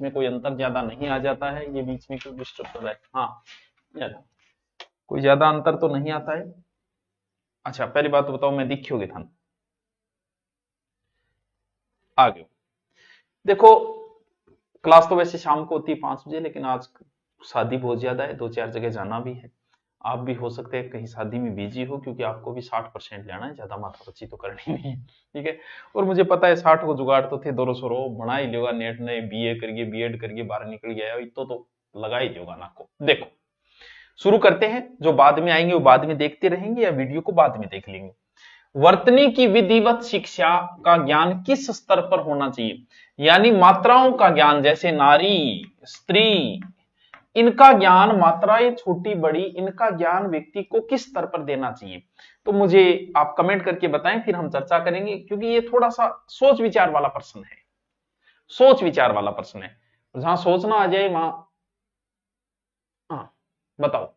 में कोई अंतर ज्यादा नहीं आ जाता है। ये बीच में क्यों डिस्टर्ब है? हाँ, कोई ज्यादा अंतर तो नहीं आता है। अच्छा, पहली बात तो बताओ, मैं दिखोगे था आगे। देखो, क्लास तो वैसे शाम को होती है 5 बजे, लेकिन आज शादी बहुत ज्यादा है, 2-4 जगह जाना भी है। आप भी हो सकते हैं कहीं शादी में बिजी हो, क्योंकि आपको भी 60% लेना है, ज्यादा माथापच्ची तो करनी नहीं है, ठीक है। और मुझे पता है 60 को जुगाड़ तो थे, 200 रो बना ही लेगा नेट ने, बीए करिए बीएड करिए बाहर निकल गया है, तो लगा ही देगा ना को। देखो, शुरू करते हैं। जो बाद में आएंगे वो बाद में देखते रहेंगे, या वीडियो को बाद में देख लेंगे। वर्तनी की विधिवत शिक्षा का ज्ञान किस स्तर पर होना चाहिए? यानी मात्राओं का ज्ञान, जैसे नारी, स्त्री, इनका ज्ञान, मात्राएं छोटी बड़ी, इनका ज्ञान व्यक्ति को किस स्तर पर देना चाहिए? तो मुझे आप कमेंट करके बताएं, फिर हम चर्चा करेंगे, क्योंकि ये थोड़ा सा सोच विचार वाला प्रश्न है। सोच विचार वाला प्रश्न है, जहां सोचना आ जाए वहां। हाँ, बताओ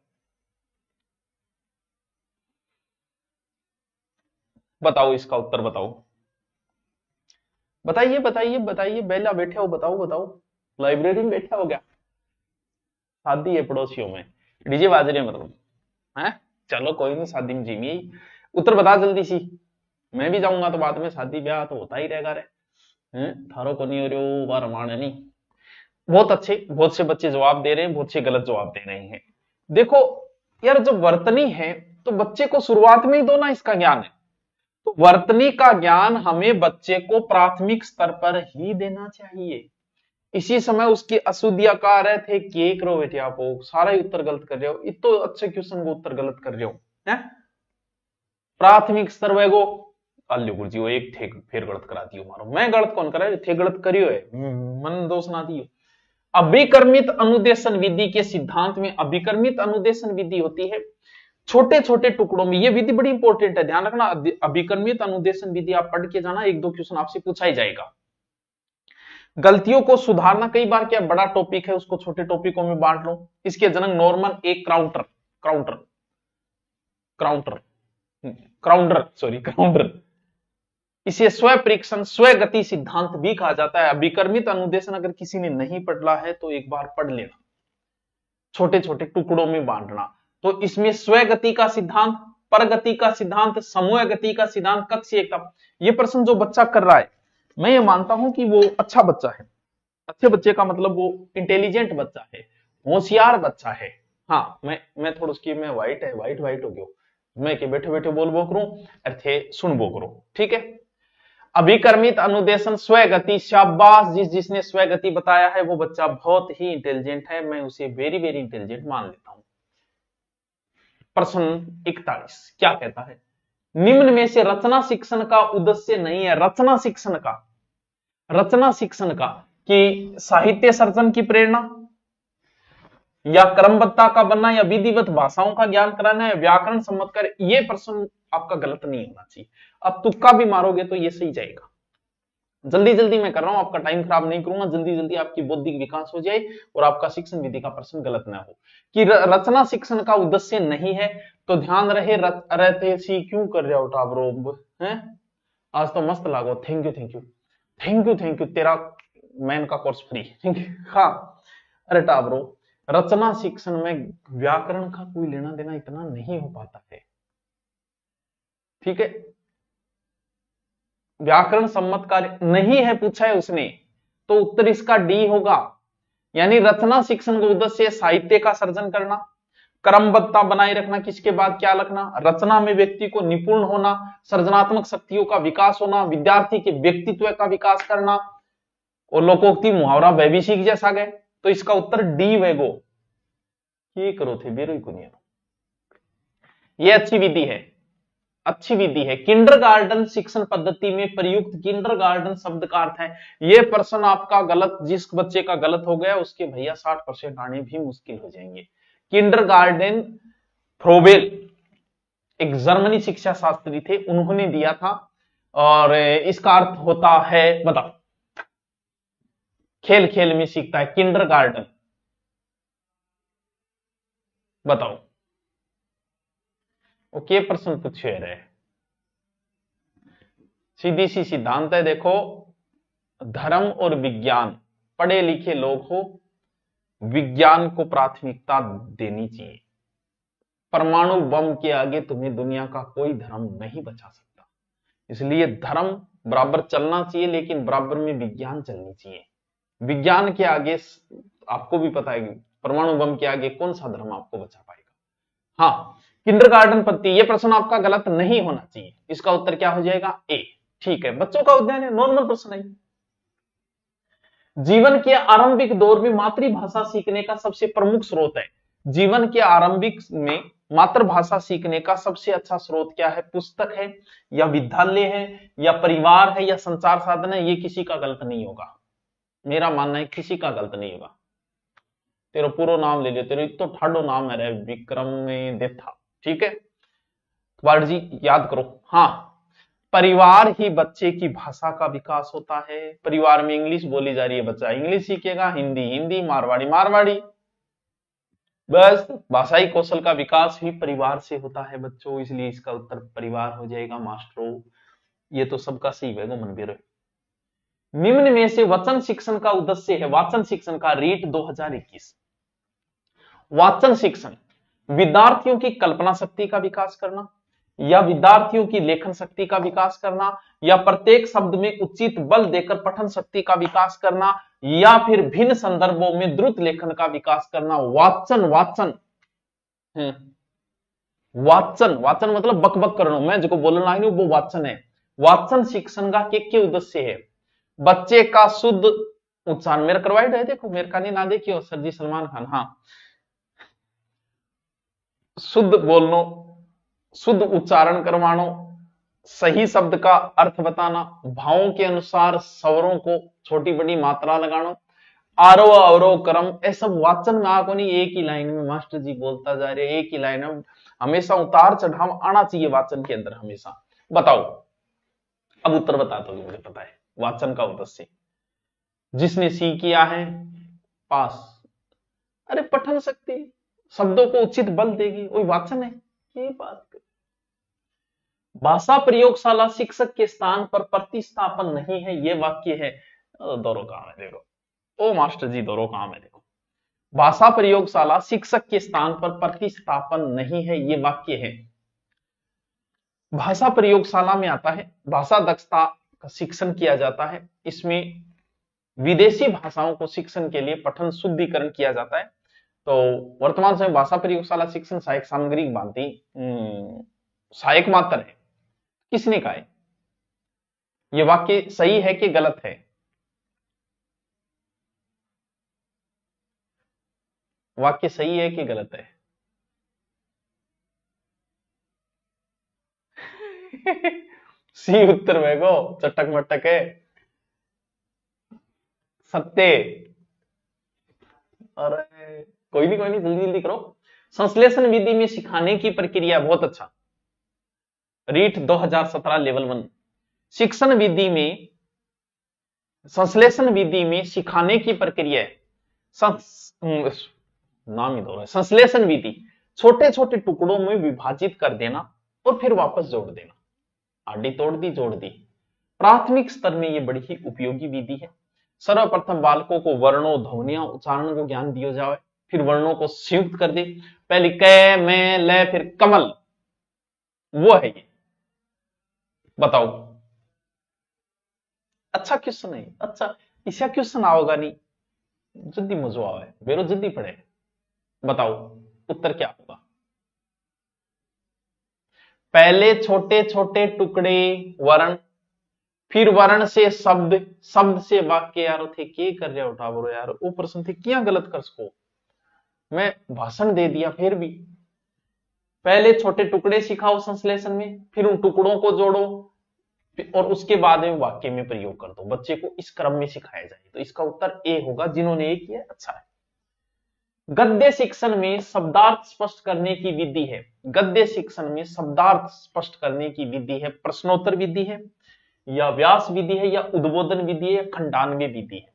बताओ, इसका उत्तर बताओ। बताइए बताइए बताइए, बेला बैठे हो, बताओ बताओ। लाइब्रेरी में बैठा हो क्या? शादी है पड़ोसियों में, डीजे बाज रहे हैं मतलब, है? चलो कोई नहीं, शादी में जीविए। उत्तर बता जल्दी सी, मैं भी जाऊंगा तो बाद में, शादी ब्याह तो होता ही रहेगा रे। थारो को नहीं हो रहे बार माने नहीं। बहुत अच्छे, बहुत से बच्चे जवाब दे रहे हैं, बहुत से गलत जवाब दे रहे हैं। देखो यार, जब वर्तनी है तो बच्चे को शुरुआत में ही दो ना इसका ज्ञान है। तो वर्तनी का ज्ञान हमें बच्चे को प्राथमिक स्तर पर ही देना चाहिए। इसी समय उसकी अशुद्धियां कह रहे थे, के करो बेटे, आप सारा ही उत्तर गलत कर रहे हो, इतो अच्छे क्वेश्चन को उत्तर गलत कर रहे हो, है? प्राथमिक स्तर वेगो अल्यो गुरुजी वो एक थे फिर गलत करा दियो मारो, मैं गलत कौन करा थे, गलत करियो है, मन दोष ना दियो। अभिकर्मित अनुदेशन विधि के सिद्धांत में, अभिकर्मित अनुदेशन विधि होती है छोटे छोटे टुकड़ों में। ये विधि बड़ी इंपॉर्टेंट है, ध्यान रखना। अभिकर्मित अनुदेशन विधि आप पढ़ के जाना, 1-2 क्वेश्चन आपसे पूछा ही जाएगा। गलतियों को सुधारना, कई बार क्या बड़ा टॉपिक है उसको छोटे टॉपिकों में बांट लो। इसके जनक नॉर्मन एक क्राउंटर क्राउंटर क्राउंटर क्राउंडर, इसे स्व परीक्षण स्व गति सिद्धांत भी कहा जाता है। अभिकर्मित अनुदेशन अगर किसी ने नहीं पढ़ा है तो एक बार पढ़ लेना, छोटे छोटे टुकड़ों में बांटना। तो इसमें स्व गति का सिद्धांत, परगति का सिद्धांत, समूह गति का सिद्धांत, कक्षीय एकता। ये प्रश्न जो बच्चा कर रहा है, मैं ये मानता हूं कि वो अच्छा बच्चा है। अच्छे बच्चे का मतलब वो इंटेलिजेंट बच्चा है, होशियार बच्चा है। हाँ, मैं थोड़ा उसकी मैं वाइट हो गयो, मैं के बैठे बैठे बोल बो करूं, अर्थे सुन बो करो, ठीक है। अभिकर्मित अनुदेशन स्वगति, शाबाश, जिसने स्वगति बताया है वो बच्चा बहुत ही इंटेलिजेंट है, मैं उसे वेरी वेरी इंटेलिजेंट मान लेता हूं। प्रश्न 41 क्या कहता है? निम्न में से रचना शिक्षण का उद्देश्य नहीं है। रचना शिक्षण का कि साहित्य सर्जन की प्रेरणा, या क्रमबद्धता का बनना, या विधिवत भाषाओं का ज्ञान कराना, या व्याकरण सम्मत कर। ये प्रश्न आपका गलत नहीं होना चाहिए। अब तुक्का भी मारोगे तो ये सही जाएगा। जल्दी जल्दी मैं कर रहा हूं, आपका टाइम खराब नहीं करूंगा, जल्दी जल्दी आपकी बौद्धिक विकास हो जाए और आपका शिक्षण विधि का प्रश्न गलत ना हो। कि रचना शिक्षण का उद्देश्य नहीं है, तो ध्यान रहे। रहते सी क्यों कर रहे हो टाबरो, हैं? आज तो मस्त लागो, थैंक यू, तेरा मैन का कोर्स फ्री, ठीक है। हाँ, अरे टाबरो, रचना शिक्षण में व्याकरण का कोई लेना देना इतना नहीं हो पाता है, ठीक है। व्याकरण सम्मत कार्य नहीं है पूछा है उसने, तो उत्तर इसका डी होगा। यानी रचना शिक्षण का उद्देश्य साहित्य का सर्जन करना, क्रमबद्धता बनाए रखना, किसके बाद क्या लिखना, रचना में व्यक्ति को निपुण होना, सृजनात्मक शक्तियों का विकास होना, विद्यार्थी के व्यक्तित्व का विकास करना, और लोकोक्ति मुहावरा वह भी सीख जैसा गए। तो इसका उत्तर डी वेगो। ये करो थे बेरो कुनिया, ये अच्छी विधि है, अच्छी विधि है। किंडरगार्टन शिक्षण पद्धति में प्रयुक्त, किंडरगार्टन शब्द का अर्थ है। यह प्रश्न आपका गलत, जिस बच्चे का गलत हो गया उसके भैया 60% आने भी मुश्किल हो जाएंगे। किंडरगार्टन फ्रोबेल एक जर्मनी शिक्षा शास्त्री थे, उन्होंने दिया था, और इसका अर्थ होता है, बताओ, खेल खेल में सीखता है किंडरगार्टन, बताओ। ओके, प्रश्न पूछे रहे, सीधी सी सिद्धांत है। देखो, धर्म और विज्ञान पढ़े लिखे लोग हो, विज्ञान को प्राथमिकता देनी चाहिए। परमाणु बम के आगे तुम्हें दुनिया का कोई धर्म नहीं बचा सकता, इसलिए धर्म बराबर चलना चाहिए, लेकिन बराबर में विज्ञान चलनी चाहिए। विज्ञान के आगे आपको भी पता है, परमाणु बम के आगे कौन सा धर्म आपको बचा पाएगा। हाँ, किंडरगार्टन पद्धति, ये प्रश्न आपका गलत नहीं होना चाहिए, इसका उत्तर क्या हो जाएगा, ए। ठीक है, बच्चों का उद्यान है, नॉर्मल प्रश्न है। जीवन के आरंभिक दौर में मातृभाषा सीखने का सबसे प्रमुख स्रोत है। जीवन के आरंभिक में मातृभाषा सीखने का सबसे अच्छा स्रोत क्या है, पुस्तक है या विद्यालय है या परिवार है या संचार साधन है, ये किसी का गलत नहीं होगा। मेरा मानना है किसी का गलत नहीं होगा। तेरा पूरा नाम ले लियो, तेरे तो ठाडो नाम है रे, विक्रम में देथा। ठीक है कुमार जी, याद करो। हाँ, परिवार ही बच्चे की भाषा का विकास होता है। परिवार में इंग्लिश बोली जा रही है, बच्चा इंग्लिश सीखेगा, हिंदी हिंदी, मारवाड़ी मारवाड़ी। बस भाषाई कौशल का विकास भी परिवार से होता है बच्चों, इसलिए इसका उत्तर परिवार हो जाएगा मास्टरों। ये तो सबका सही है मन भी रहे। निम्न में से वचन शिक्षण का उद्देश्य है, वाचन शिक्षण का, रीट 2021। वाचन शिक्षण विद्यार्थियों की कल्पना शक्ति का विकास करना, या विद्यार्थियों की लेखन शक्ति का विकास करना, या प्रत्येक शब्द में उचित बल देकर पठन शक्ति का विकास करना, या फिर भिन्न संदर्भों में द्रुत लेखन का विकास करना। वाचन वाचन वाचन वाचन मतलब बक बक करना, मैं जो बोलना है वो वाचन है। वाचन शिक्षण का क्या उद्देश्य है, बच्चे का शुद्ध उच्चारण, मेरा करवाइड है, देखो मेरे का नहीं ना देखियो सर जी, सलमान खान। हाँ, शुद्ध बोलनो, शुद्ध उच्चारण करवानो, सही शब्द का अर्थ बताना, भावों के अनुसार स्वरों को छोटी बड़ी मात्रा लगाना, आरोह अवरोह क्रम, ये सब वाचन में आको नहीं, एक ही लाइन में मास्टर जी बोलता जा रहे, एक ही लाइन में, हमेशा उतार चढ़ाव आना चाहिए वाचन के अंदर हमेशा। बताओ, अब उत्तर बता दो, मुझे पता है वाचन का उद्देश्य। जिसने सी किया है पास। अरे पठन शक्ति, शब्दों को उचित बल देगी, वही वाचन है। ये बात भाषा प्रयोगशाला शिक्षक के स्थान पर प्रतिस्थापन नहीं है, ये वाक्य है। दोनों काम है, देखो ओ मास्टर जी, दोनों काम है। देखो, भाषा प्रयोगशाला शिक्षक के स्थान पर प्रतिस्थापन नहीं है, ये वाक्य है। भाषा प्रयोगशाला में आता है भाषा दक्षता का शिक्षण किया जाता है, इसमें विदेशी भाषाओं को शिक्षण के लिए पठन शुद्धिकरण किया जाता है। तो वर्तमान समय भाषा प्रयोगशाला शिक्षण सहायक सामग्री भांति सहायक मात्र है। किसने कहा है, ये वाक्य सही है कि गलत है? वाक्य सही है कि गलत है? सी उत्तर वेगो, चटक मटक है, सत्य। अरे कोई नहीं जल्दी जल्दी करो। संश्लेषण विधि में सिखाने की प्रक्रिया, बहुत अच्छा, रीट 2017 लेवल 1। शिक्षण विधि में, संश्लेषण विधि में सिखाने की प्रक्रिया नाम ही दो रहा है, संश्लेषण विधि छोटे छोटे टुकड़ों में विभाजित कर देना और फिर वापस जोड़ देना, आड़ी तोड़ दी जोड़ दी। प्राथमिक स्तर में यह बड़ी ही उपयोगी विधि है। सर्वप्रथम बालकों को वर्णों, ध्वनियों, उच्चारण को ज्ञान दिया जाए, फिर वर्णों को संयुक्त कर दे, पहले क मैं ल फिर कमल, वो है ये। बताओ, अच्छा क्वेश्चन है, अच्छा ऐसा क्वेश्चन आओगा नहीं, जल्दी मजो आवे, बेरो जल्दी पढ़े। बताओ उत्तर क्या होगा? पहले छोटे छोटे टुकड़े वर्ण, फिर वर्ण से शब्द, शब्द से वाक्य। यार थे के कर रहे उठा बोलो यार, वो प्रश्न थे क्या गलत कर सको, मैं भाषण दे दिया फिर भी। पहले छोटे टुकड़े सिखाओ संश्लेषण में, फिर उन टुकड़ों को जोड़ो और उसके बाद में वाक्य में प्रयोग कर दो। बच्चे को इस क्रम में सिखाया जाए, तो इसका उत्तर ए होगा। जिन्होंने ए किया अच्छा है। गद्य शिक्षण में शब्दार्थ स्पष्ट करने की विधि है, गद्य शिक्षण में शब्दार्थ स्पष्ट करने की विधि है, प्रश्नोत्तर विधि है या व्यास विधि है या उद्बोधन विधि है या खंडान्वय विधि है।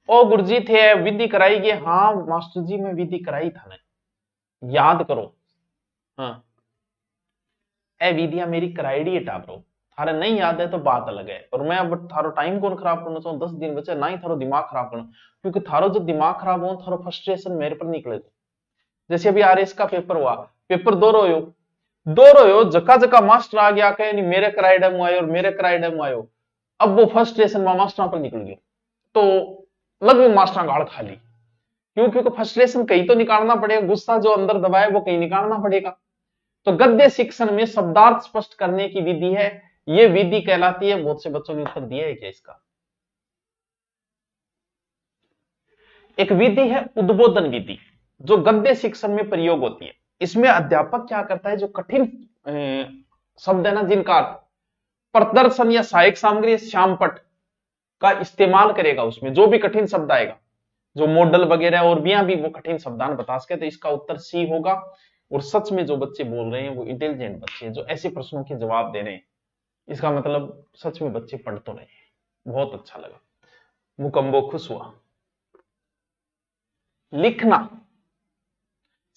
ओ गुरुजी थे विधि कराई गई, हाँ मास्टर जी मैं विधि कराई था ना, याद करो। हाँ, ए विधियां मेरी कराईडी है टाबरो, थारे नहीं याद है तो बात अलग है। और मैं अब थारो टाइम कौन खराब करना चाहूँ, 10 दिन बचे ना ही थारो दिमाग खराब करना, क्योंकि थारो जो दिमाग खराब हो थारो फ्रस्ट्रेशन मेरे पर निकले। जैसे अभी आरएस का पेपर हुआ, पेपर दो रोयो जका जका मास्टर आ गया कहे नहीं मेरे कराइडम आयो और मेरे कराइडम आयो। अब वो फ्रस्ट्रेशन में मास्टर पर निकल गया तो लगभग मास्टर गाड़ खाली। क्यों? क्योंकि फ्रस्ट्रेशन कहीं तो निकालना पड़ेगा, गुस्सा जो अंदर दबाए वो कहीं निकालना पड़ेगा। तो गद्य शिक्षण में शब्दार्थ स्पष्ट करने की विधि है, ये विधि कहलाती है। बहुत से बच्चों ने उत्तर दिया है क्या इसका? एक विधि है उद्बोधन विधि, जो गद्य शिक्षण में प्रयोग होती है। इसमें अध्यापक क्या करता है, जो कठिन शब्द है ना जिनका प्रदर्शन या सहायक सामग्री श्यामपट का इस्तेमाल करेगा, उसमें जो भी कठिन शब्द आएगा, जो मॉडल वगैरह और भी वो कठिन शब्दान बता सके, तो इसका उत्तर सी होगा। और सच में जो बच्चे बोल रहे हैं वो इंटेलिजेंट बच्चे हैं, जो ऐसे प्रश्नों के जवाब दे रहे हैं, इसका मतलब सच में बच्चे पढ़ तो रहे हैं। बहुत अच्छा लगा, मुकम्बो खुश हुआ। लिखना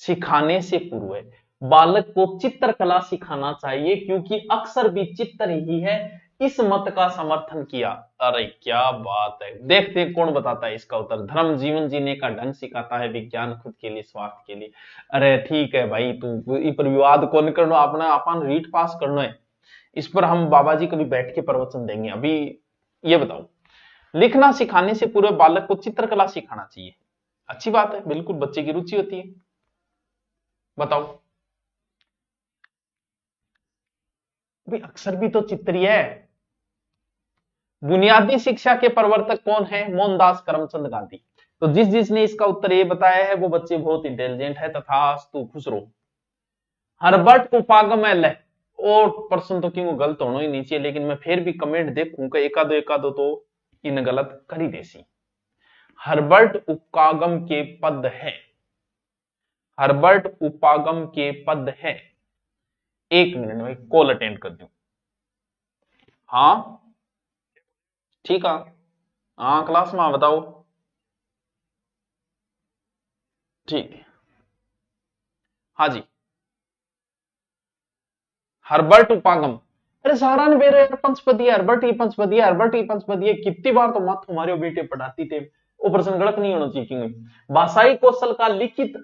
सिखाने से पूर्व बालक को चित्रकला सिखाना चाहिए, क्योंकि अक्सर भी चित्र ही है, इस मत का समर्थन किया। अरे क्या बात है, देखते हैं कौन बताता है इसका उत्तर। धर्म जीवन जीने का ढंग सिखाता है, विज्ञान खुद के लिए स्वार्थ के लिए। अरे ठीक है भाई, तू इस पर विवाद कौन करनो, अपना अपन रीट पास करना है। इस पर हम बाबा जी कभी बैठ के प्रवचन देंगे। अभी ये बताओ, लिखना सिखाने से पूर्व बालक को चित्रकला सिखाना चाहिए। अच्छी बात है, बिल्कुल बच्चे की रुचि होती है। बताओ भाई, अक्षर भी तो चित्रीय है। बुनियादी शिक्षा के प्रवर्तक कौन है? मोहनदास करमचंद गांधी। तो जिसने इसका उत्तर ये बताया है वो बच्चे बहुत इंटेलिजेंट है, तथास्तु, खुश रहो। हर्बर्ट उपागम एल, और प्रश्न तो क्यों गलत होना ही नीचे, लेकिन मैं फिर भी कमेंट देखूंगा, एकादो तो इन गलत कर ही देसी। हर्बर्ट उपागम के पद है, हर्बर्ट उपागम के पद है। 1 मिनट में कॉल अटेंड कर दूं। हाँ ठीक है, हाँ क्लास में बताओ। ठीक है, हाँ जी। हर्बर्ट उपागम, अरे सारा ने मेरे पंचपदी, हर्बर्ट ही पंचपदी, हर्बर्ट ही पंचपदी। कितनी बार तो मत हमारे बेटे पढ़ाती थे, वो प्रश्न गलत नहीं होना चाहिए। क्यों? भाषाई कौशल का लिखित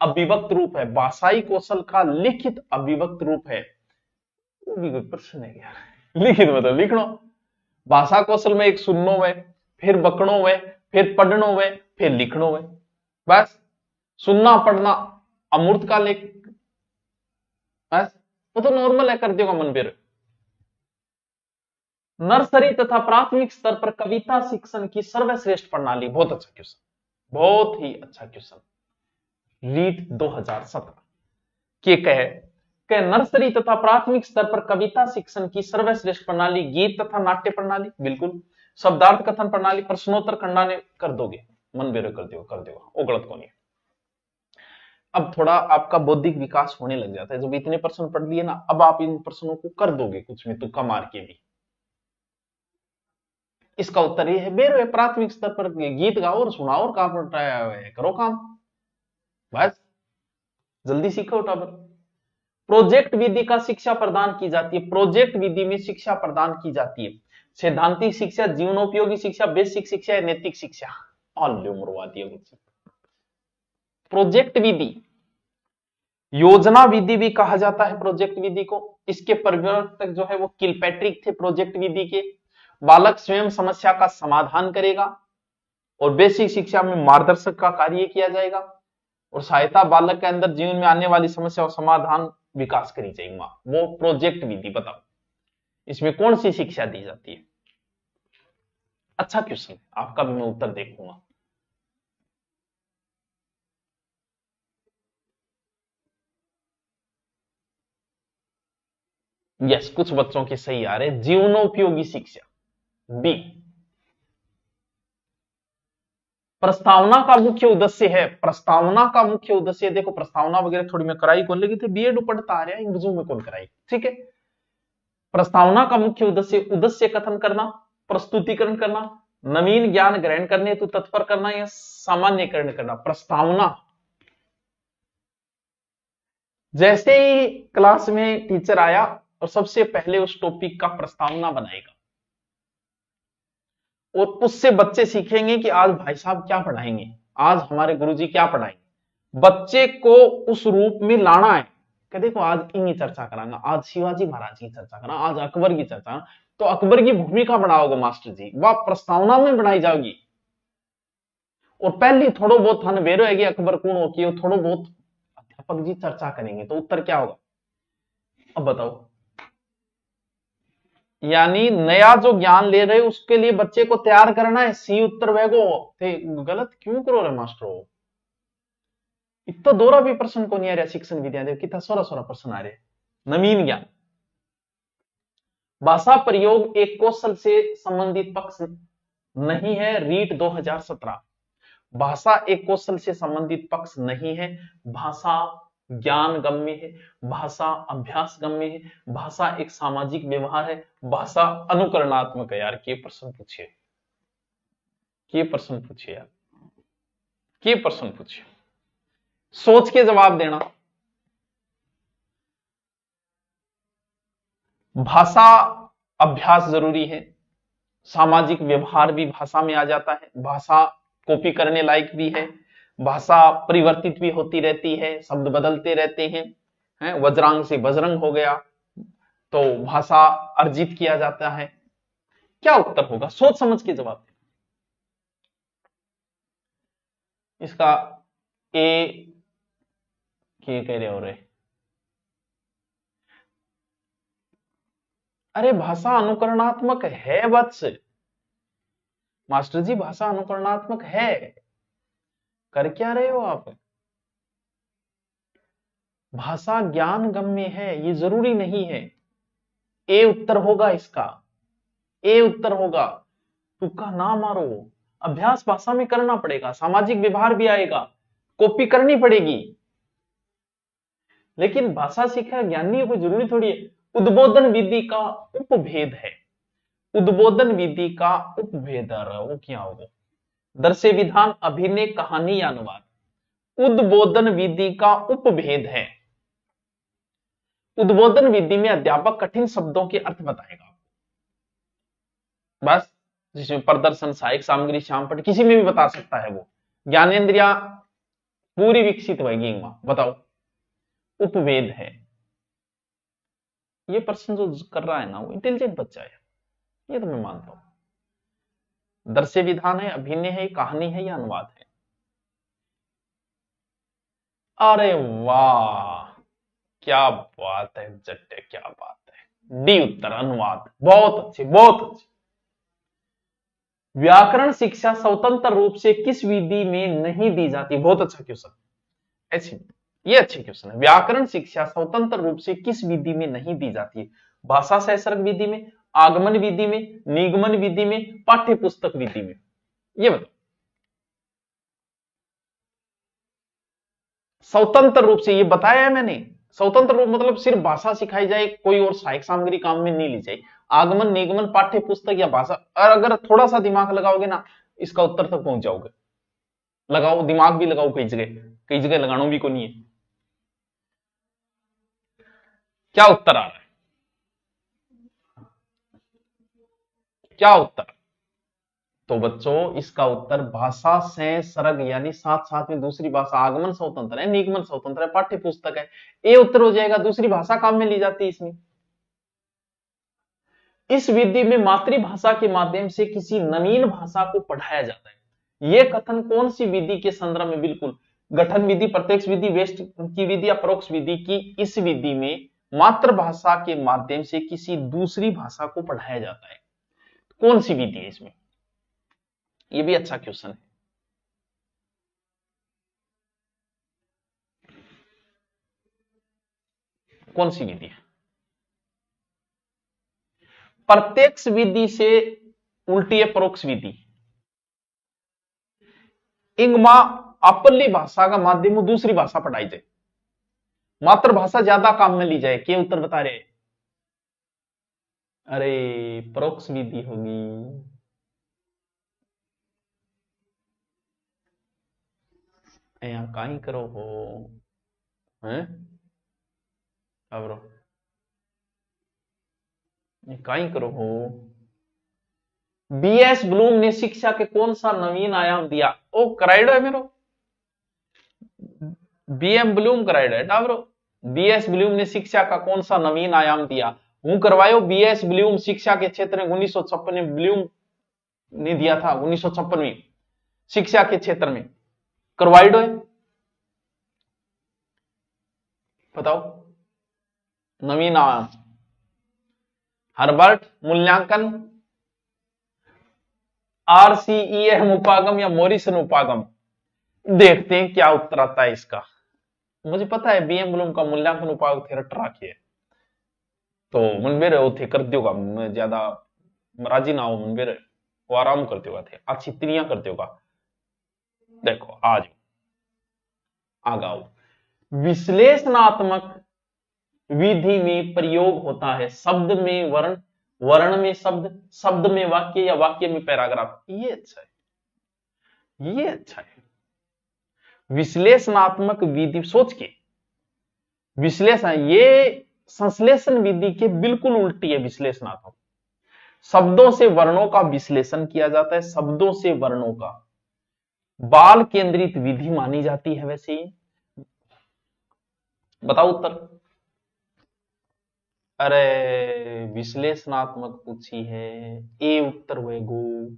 अभिव्यक्त रूप है, भाषाई कौशल का लिखित अभिव्यक्त रूप है। वो भी कोई प्रश्न है यार, लिखित मतलब लिखना। भाषा कौशल में एक सुननो है, फिर बकनो है, फिर पढ़नो है, फिर लिखनो है। बस सुनना पढ़ना अमूर्त का लेख, बस वो तो नॉर्मल है, कर देगा मन फिर। नर्सरी तथा प्राथमिक स्तर पर कविता शिक्षण की सर्वश्रेष्ठ प्रणाली। बहुत अच्छा क्वेश्चन, बहुत ही अच्छा क्वेश्चन। रीट 2017 के कहे नर्सरी तथा प्राथमिक स्तर पर कविता शिक्षण की सर्वश्रेष्ठ प्रणाली गीत तथा नाट्य प्रणाली। बिल्कुल। शब्दार्थ कथन प्रणाली, प्रश्नोत्तर खंडाने कर दोगे, मन बेरो कर देगा, वो गलत कौन है। अब थोड़ा आपका बौद्धिक विकास होने लग जाता है, जब इतने प्रश्न पढ़ लिए ना, अब आप इन प्रश्नों को कर दोगे कुछ में तुक्का मार के भी। इसका उत्तर ये है, बेरो है, प्राथमिक स्तर पर गीत गाओ और सुनाओ और काम करो काम, बस जल्दी सीखो टाबर। प्रोजेक्ट विधि का शिक्षा प्रदान की जाती है, प्रोजेक्ट विधि में शिक्षा प्रदान की जाती है। सैद्धांतिक शिक्षा, जीवनोपयोगी शिक्षा, बेसिक शिक्षा या नैतिक शिक्षा। ऑल मरवा दिया कुछ। प्रोजेक्ट विधि, योजना विधि भी कहा जाता है प्रोजेक्ट विधि को। इसके प्रवर्तक जो है वो किलपैट्रिक थे प्रोजेक्ट विधि के। बालक स्वयं समस्या का समाधान करेगा और बेसिक शिक्षा में मार्गदर्शक का कार्य किया जाएगा, और सहायता बालक के अंदर जीवन में आने वाली समस्या और समाधान विकास करी जाएगी, वो प्रोजेक्ट विधि। बताओ इसमें कौन सी शिक्षा दी जाती है? अच्छा क्वेश्चन है, आपका भी मैं उत्तर देखूंगा। यस, कुछ बच्चों के सही आ रहे, जीवनोपयोगी शिक्षा बी। प्रस्तावना का मुख्य उद्देश्य है, प्रस्तावना का मुख्य उद्देश्य, देखो प्रस्तावना वगैरह थोड़ी मैं कराई कौन लगी थी, बीएड पढ़ता आ रहा है, इंग्लिश में कौन कराई, ठीक है। प्रस्तावना का मुख्य उद्देश्य कथन करना, प्रस्तुतिकरण करना, नवीन ज्ञान ग्रहण करने हेतु तत्पर करना या सामान्यकरण करना। प्रस्तावना, जैसे ही क्लास में टीचर आया और सबसे पहले उस टॉपिक का प्रस्तावना बनाएगा और उससे बच्चे सीखेंगे कि आज भाई साहब क्या पढ़ाएंगे, आज हमारे गुरुजी क्या पढ़ाएंगे। बच्चे को उस रूप में लाना है कि देखो आज इनकी चर्चा करांगा, आज शिवाजी महाराज की चर्चा करा, आज अकबर की चर्चा, तो अकबर की भूमिका बनाओगे मास्टर जी, वह प्रस्तावना में बनाई जाएगी। और पहले थोड़ो बहुत थाने बेरो है कि अकबर कौन हो कि थोड़ो बहुत अध्यापक जी चर्चा करेंगे, तो उत्तर क्या होगा अब बताओ। यानी नया जो ज्ञान ले रहे उसके लिए बच्चे को तैयार करना है, सी उत्तर वेगो थे गलत क्यों करो रे मास्टर। इतना दोरा भी प्रश्न को नहीं आ रहा शिक्षण विद्यालय कितना सोरा सोरा प्रश्न आ रहे। नवीन ज्ञान भाषा प्रयोग एक कौशल से संबंधित पक्ष नहीं है, रीट 2017। भाषा एक कौशल से संबंधित पक्ष नहीं है, भाषा ज्ञान गम्य है, भाषा अभ्यास गम्य है, भाषा एक सामाजिक व्यवहार है, भाषा अनुकरणात्मक है। यार के प्रश्न पूछिए, के प्रश्न पूछिए यार, के प्रश्न पूछिए, सोच के जवाब देना। भाषा अभ्यास जरूरी है, सामाजिक व्यवहार भी भाषा में आ जाता है, भाषा कॉपी करने लायक भी है, भाषा परिवर्तित भी होती रहती है, शब्द बदलते रहते हैं, वज्रांग से बजरंग हो गया तो भाषा अर्जित किया जाता है। क्या उत्तर होगा, सोच समझ के जवाब दें। इसका ए के कह रहे हो रहे, अरे भाषा अनुकरणात्मक है वत्स, मास्टर जी भाषा अनुकरणात्मक है, कर क्या रहे हो आप। भाषा ज्ञान गम्य है ये जरूरी नहीं है। ए उत्तर होगा इसका, ए उत्तर होगा। तुक्का ना मारो, अभ्यास भाषा में करना पड़ेगा, सामाजिक व्यवहार भी आएगा, कॉपी करनी पड़ेगी, लेकिन भाषा सीखा ज्ञानी को जरूरी थोड़ी है। उद्बोधन विधि का उपभेद है, उद्बोधन विधि का उपभेद वो क्या होगा, दर्शे विधान अभिनय कहानी या अनुवाद, उद्बोधन विधि का उपभेद है। उद्बोधन विधि में अध्यापक कठिन शब्दों के अर्थ बताएगा, बस जिसमें प्रदर्शन सहायक सामग्री श्यामपट किसी में भी बता सकता है, वो ज्ञानेन्द्रिया पूरी विकसित होगी। बताओ उपवेद है। ये प्रश्न जो कर रहा है ना वो इंटेलिजेंट बच्चा है, ये तो मैं मानता हूं। दर्शे विधान है, अभिनय है, कहानी है या अनुवाद है। अरे वाह क्या बात है जट्टे, क्या बात है, डी उत्तर अनुवाद। बहुत अच्छे बहुत अच्छे। व्याकरण शिक्षा स्वतंत्र रूप से किस विधि में नहीं दी जाती, बहुत अच्छा क्वेश्चन, ऐसे ये अच्छे क्वेश्चन है। व्याकरण शिक्षा स्वतंत्र रूप से किस विधि में नहीं दी जाती है, भाषा सहसर्ग विधि में, आगमन विधि में, निगमन विधि में, पाठ्य पुस्तक विधि में, ये बताओ। स्वतंत्र रूप से ये बताया है मैंने, स्वतंत्र रूप मतलब सिर्फ भाषा सिखाई जाए, कोई और सहायक सामग्री काम में नहीं ली जाए। आगमन निगमन पाठ्य पुस्तक या भाषा, और अगर थोड़ा सा दिमाग लगाओगे ना इसका उत्तर तक पहुंच जाओगे। लगाओ दिमाग भी लगाओ, कई जगह लगाना भी को नहीं है। क्या उत्तर आ रहा है, क्या उत्तर। तो बच्चों इसका उत्तर भाषा से सरग यानी साथ साथ में दूसरी भाषा, आगमन स्वतंत्र है, निगमन स्वतंत्र है, पाठ्य पुस्तक है, ये उत्तर हो जाएगा। दूसरी भाषा काम में ली जाती है इसमें। इस विधि में मातृभाषा के माध्यम से किसी नवीन भाषा को पढ़ाया जाता है। यह कथन कौन सी विधि के संदर्भ में, बिल्कुल गठन विधि, प्रत्यक्ष विधि, वेस्ट की विधि या परोक्ष विधि की, इस विधि में मातृभाषा के माध्यम से किसी दूसरी भाषा को पढ़ाया जाता है। कौन सी विधि है इसमें, यह भी अच्छा क्वेश्चन है। कौन सी विधि है, प्रत्यक्ष विधि से उल्टी है परोक्ष विधि। इंगमा अपली भाषा का माध्यम दूसरी भाषा पढ़ाई जाए, मातृभाषा ज्यादा काम में ली जाए, क्या उत्तर बता रहे। अरे परोक्ष विधि होगी। यहाँ कहीं करो हो हैं अब कहीं करो हो। बीएस ब्लूम ने शिक्षा के कौन सा नवीन आयाम दिया? ओ कराइडो है मेरो, बीएम ब्लूम कराइडो है टावरो। बीएस ब्लूम ने शिक्षा का कौन सा नवीन आयाम दिया? हूं करवायो बीएस ब्लूम शिक्षा के क्षेत्र में 1956 में ब्लूम ने दिया था, 1956 में शिक्षा के क्षेत्र में करवाइडो है। बताओ नवीन आयाम। हर्बर्ट मूल्यांकन, आरसीईएम उपागम या मॉरिसन उपागम? देखते हैं क्या उत्तर आता है इसका। मुझे पता है बीएम ब्लूम का मूल्यांकन उपाय थे रटराखी है, तो मनबेर थे कर दियोगा, मैं ज्यादा राजी ना हो मनबेर, वो आराम करते होगा थे, अच्छी त्रियां करते होगा। देखो आज आगाओ, विश्लेषणात्मक विधि में प्रयोग होता है शब्द में वर्ण, वर्ण में शब्द, शब्द में वाक्य या वाक्य में पैराग्राफ। ये अच्छा है, ये अच्छा है। विश्लेषणात्मक विधि, सोच के विश्लेषण, ये संश्लेषण विधि के बिल्कुल उल्टी है। विश्लेषणात्मक शब्दों से वर्णों का विश्लेषण किया जाता है, शब्दों से वर्णों का, बाल केंद्रित विधि मानी जाती है। वैसे ही बताओ उत्तर। अरे विश्लेषणात्मक पूछी है, ए उत्तर हुए गो।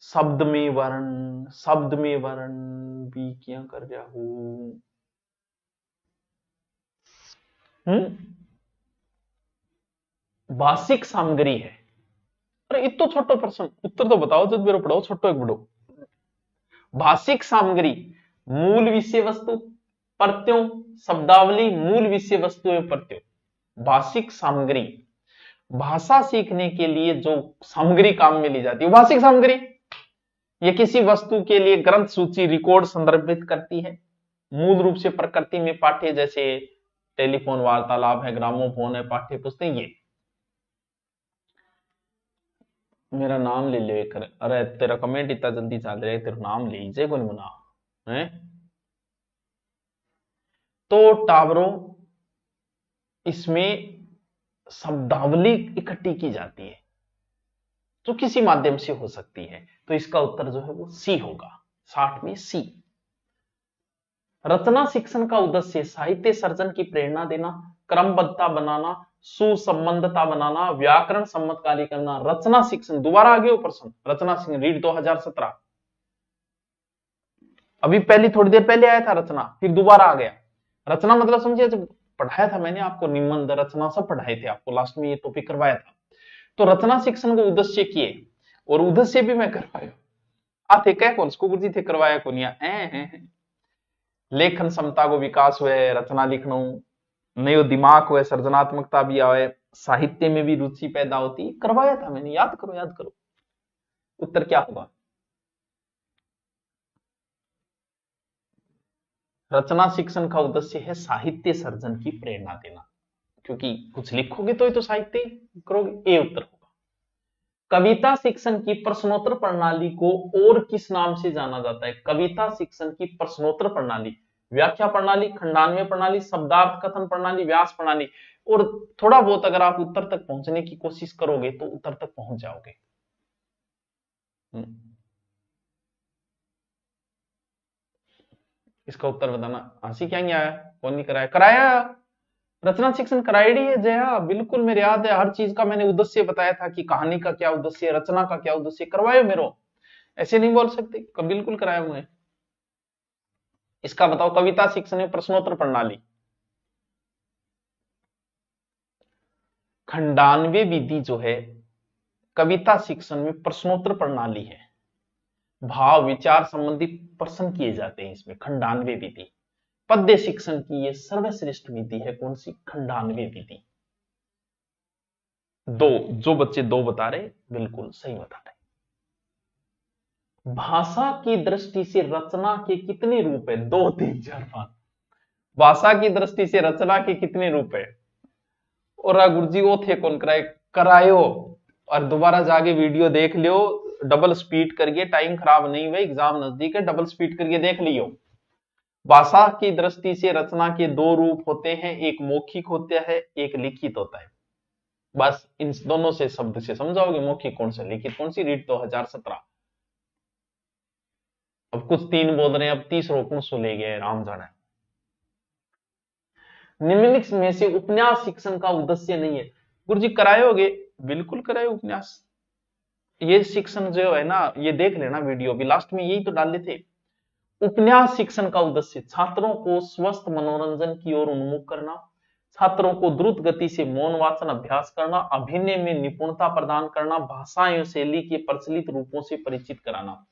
शब्द में वर्ण, शब्द में वर्ण भी क्या कर रहा हूं। भाषिक सामग्री है। अरे इतो छोटो प्रश्न, उत्तर तो बताओ जब मेरे पढ़ाओ, छोटो एक बड़ो। भाषिक सामग्री मूल विषय वस्तु, प्रत्ययों, शब्दावली, मूल विषय वस्तु एवं प्रत्यय। भाषिक सामग्री, भाषा सीखने के लिए जो सामग्री काम में ली जाती है भाषिक सामग्री। ये किसी वस्तु के लिए ग्रंथ सूची रिकॉर्ड संदर्भित करती है, मूल रूप से प्रकृति में पाठ्य, जैसे टेलीफोन वार्तालाप है, ग्रामोफोन है, पाठ्य पुस्तक। ये मेरा नाम ले ले कर, अरे तेरा कमेंट इतना जल्दी चल रहा है, तेरा नाम ले लीजिए कौन मुना है। तो टावरों इसमें शब्दावली इकट्ठी की जाती है जो किसी माध्यम से हो सकती है, तो इसका उत्तर जो है वो सी होगा, 60 में सी। रचना शिक्षण का उद्देश्य साहित्य सर्जन की प्रेरणा देना, क्रमबद्धता बनाना, सुसंबद्धता बनाना, व्याकरण सम्मत कार्य करना। रचना शिक्षण दोबारा आ गया प्रश्न, रचना शिक्षण रीड 2017, अभी पहली थोड़ी देर पहले आया था रचना, फिर दोबारा आ गया। रचना मतलब समझिए, जब पढ़ाया था मैंने आपको, निबंध रचना सब पढ़ाए थे आपको, लास्ट में ये टॉपिक करवाया था। तो रचना शिक्षण को उद्देश्य किए, और उद्देश्य भी मैं करवाया आते कह कौन उसको गुरुजी थे करवाया कौन या लेखन क्षमता को विकास हुए, रचना लिखना नयो दिमाग हुए, सृजनात्मकता भी आवे, साहित्य में भी रुचि पैदा होती, करवाया था मैंने, याद करो याद करो। उत्तर क्या होगा? रचना शिक्षण का उद्देश्य है साहित्य सर्जन की प्रेरणा देना, क्योंकि कुछ लिखोगे तो ही तो साहित्य करोगे। ए उत्तर होगा। कविता शिक्षण की प्रश्नोत्तर प्रणाली को और किस नाम से जाना जाता है? कविता शिक्षण की प्रश्नोत्तर प्रणाली, व्याख्या प्रणाली, खंडान्वय प्रणाली, शब्दार्थ कथन प्रणाली, व्यास प्रणाली। और थोड़ा बहुत अगर आप उत्तर तक पहुंचने की कोशिश करोगे तो उत्तर तक पहुंच जाओगे। इसका उत्तर बताना। हंसी क्या नहीं आया? कौन नहीं कराया? कराया, रचना शिक्षण कराई है जया, बिल्कुल मेरे याद है, हर चीज का मैंने उद्देश्य बताया था कि कहानी का क्या उद्देश्य है, रचना का क्या उद्देश्य, करवाए मेरो, ऐसे नहीं बोल सकते, बिल्कुल कराया मुझे। इसका बताओ, कविता शिक्षण में प्रश्नोत्तर प्रणाली, खंडान्वय विधि जो है कविता शिक्षण में प्रश्नोत्तर प्रणाली है, भाव विचार संबंधी प्रश्न किए जाते हैं इसमें, खंडान्वय विधि। पद्य शिक्षण की ये सर्वश्रेष्ठ विधि है, कौन सी? खंडान्वय विधि। दो, जो बच्चे दो बता रहे बिल्कुल सही बता रहे। भाषा की दृष्टि से रचना के कितने रूप है? 2 3 4 5। भाषा की दृष्टि से रचना के कितने रूप है? और गुरुजी वो थे कौन कराए? करायो, और दोबारा जाके वीडियो देख लियो, डबल स्पीड करिए, टाइम खराब नहीं हुए, एग्जाम नजदीक है, डबल स्पीड करके देख लियो। भाषा की दृष्टि से रचना के 2 रूप होते हैं, एक मौखिक होता है, एक लिखित होता है। बस इन दोनों से शब्द से समझाओगे मौखिक कौन सा लिखित कौन सी, रीट 2017। अब कुछ 3 बोल रहे हैं, अब 30 रोकण सो ले गए, राम जाने। निम्नलिखित में से उपन्यास शिक्षण का उद्देश्य नहीं है। गुरुजी करायोगे? बिल्कुल कराए उपन्यास। ये शिक्षण जो है ना, ये देख लेना वीडियो भी, लास्ट में यही तो डाले थे। उपन्यास शिक्षण का उद्देश्य छात्रों को स्वस्थ मनोरंजन की ओर उन्मुख करना, छात्रों को द्रुत गति से मौन वाचन अभ्यास करना, अभिनय में निपुणता प्रदान करना, भाषा एवं शैली के प्रचलित रूपों से परिचित कराना।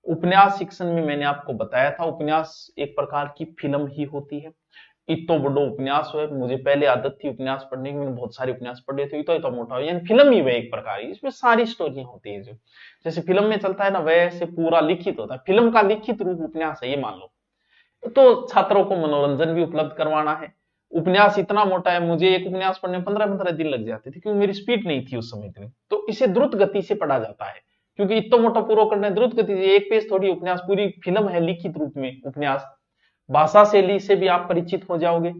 उपन्यास शिक्षण में मैंने आपको बताया था, उपन्यास एक प्रकार की फिल्म ही होती है। इतो बड़ो उपन्यास है, मुझे पहले आदत थी उपन्यास पढ़ने की, मैंने बहुत सारे उपन्यास पढ़े थे, इतो मोटा यानी फिल्म ही वह एक प्रकार की, इसमें सारी स्टोरियां होती है। जो जैसे फिल्म में चलता है ना, वैसे पूरा लिखित होता है, फिल्म का लिखित रूप उपन्यास है, ये मान लो। तो छात्रों को मनोरंजन भी उपलब्ध करवाना है। उपन्यास इतना मोटा है, मुझे एक उपन्यास पढ़ने 15-15 दिन लग जाते थे, क्योंकि मेरी स्पीड नहीं थी उस समय इतनी। तो इसे द्रुत गति से पढ़ा जाता है, क्योंकि इतना मोटा पूरा करना है द्रुत गति से, एक पेज थोड़ी उपन्यास, पूरी फिल्म है लिखित रूप में उपन्यास। भाषा शैली से भी आप परिचित हो जाओगे,